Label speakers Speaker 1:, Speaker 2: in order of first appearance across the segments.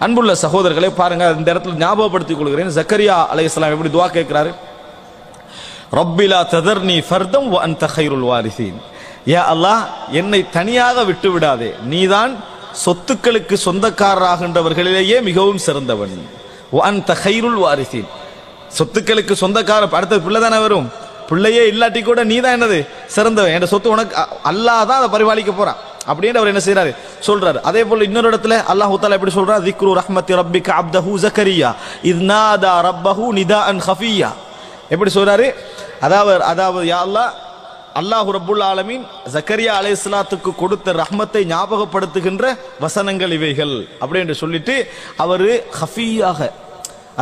Speaker 1: அன்புள்ள சகோதரர்களே பாருங்க, இந்த இடத்துல ஞாபகப்படுத்திக் கொள்கிறேன். ஜக்கரியா அலைஹிஸ்ஸலாம் எப்படி துஆ கேட்கிறாரு? ரப்பி லா ததர்னி ஃபர்தம் வ அன்த கைருல் வாரிசீன். யா அல்லாஹ், என்னை தனியாக விட்டு விடாதே, நீதான் சொத்துக்களுக்கு சொந்தக்காரராகின்றவர்களிலேயே மிகவும் சிறந்தவன். வ அன்த கைருல் வாரிசீன், சொத்துக்களுக்கு சொந்தக்கார அடுத்த பிள்ளை தானே வரும், பிள்ளையே இல்லாட்டி கூட நீ தான் என்னது சிறந்தவன், என் சொத்து உனக்கு அல்லாஹ் தான் அதை பரிபாலிக்க போறான் அப்படின்னு அவர் என்ன செய்யறாரு சொல்றாரு. அதே போல இன்னொரு இடத்துல அல்லாஹ் தஆலா எப்படி சொல்றார்? ذிக்ரு ரஹ்மத்தி ரப்பிக அப்தஹு ஜக்கரியா இத் நாதா ரப்பஹு நிதாஅன் கஃபியா. எப்படி சொல்றாரு? அதாவது யா அல்லாஹ், அல்லாஹ் ரப்புல் ஆலமீன் ஜக்கரியா அலைஹிஸ்ஸலாத்துக்கு கொடுத்த ரஹ்மத்தை ஞாபகப்படுத்துகின்ற வசனங்கள் இவைகள் அப்படின்னு சொல்லிட்டு அவரு கஃபியாக,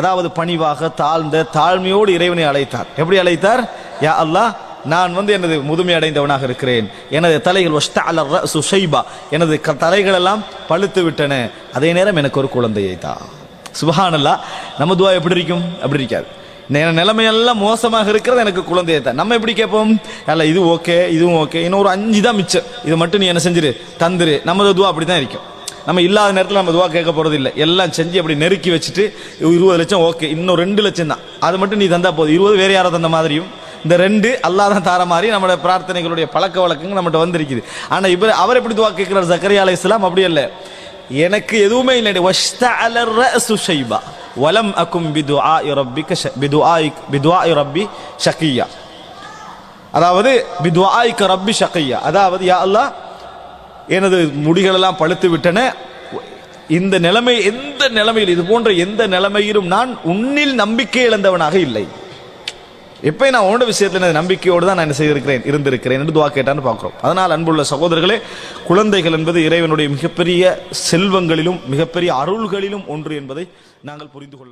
Speaker 1: அதாவது பணிவாக தாழ்ந்த தாழ்மையோடு இறைவனை அழைத்தார். எப்படி அழைத்தார்? யா அல்லாஹ், நான் எனது முதுமை அடைந்தவனாக இருக்கிறேன், எனது தலைகள் வஷ்தஅல ரஅசு ஷைபா, எனது தலைகள் எல்லாம் பழுத்து விட்டன, அதே நேரம் எனக்கு ஒரு குழந்தையை தா. சுப்ஹானல்லாஹ். நம்ம துஆ எப்படி இருக்கும்? அப்படி இருக்காது. நிலைமையெல்லாம் மோசமாக இருக்கிறது, எனக்கு குழந்தையை தான். நம்ம எப்படி கேட்போம்? அல்ல இது ஓகே, இதுவும் ஓகே, இன்னொரு 5 தான் மிச்சம், இது மட்டும் நீ என்ன செஞ்சிரு தந்துரு. நமது துஆ அப்படி தான் இருக்கும். நம்ம இல்லாத நேரத்தில் நம்ம துஆ கேட்க போறது இல்லை, எல்லாம் செஞ்சு அப்படி நெருக்கி வச்சுட்டு 20 லட்சம் ஓகே, இன்னும் 2 லட்சம் தான், அது மட்டும் நீ தந்தா போதும். 20 வேற யாரோ தந்த மாதிரியும், இந்த 2 அல்லாஹ் தான் தார மாதிரி நம்மளுடைய பிரார்த்தனைகளுடைய பழக்க வழக்கங்கள் நம்மகிட்ட வந்திருக்குது. ஆனா அவர் எப்படி துஆ கேட்கிறார் ஜக்கரியா அலைஹிஸ்ஸலாம்? அப்படி அல்ல, எனக்கு எதுவுமே இல்லை, வஷ்தஅல ரஅசு ஷைபா வலம் அகும் பிதுஆஇ ரப்பிக பிதுஆஇ ரப்பி ஷகியா. அதாவது பிதுஆஇக ரப்பி ஷகியா, அதாவது யா அல்லாஹ், எனது முடிகள் எல்லாம் பழுத்து விட்டன, இந்த நிலைமை, எந்த நிலைமையில், இது போன்ற எந்த நிலைமையிலும் நான் உன்னில் நம்பிக்கை இழந்தவனாக இல்லை. எப்ப நான் உன்னோட விஷயத்தில் நம்பிக்கையோடு தான் நான் என்ன செய்திருக்கிறேன், இருந்திருக்கிறேன் என்று துஆ கேட்டான்னு பார்க்கிறோம். அதனால் அன்புள்ள சகோதரர்களே, குழந்தைகள் என்பது இறைவனுடைய மிகப்பெரிய செல்வங்களிலும் மிகப்பெரிய அருள்களிலும் ஒன்று என்பதை நாங்கள் புரிந்து கொள்ள வேண்டும்.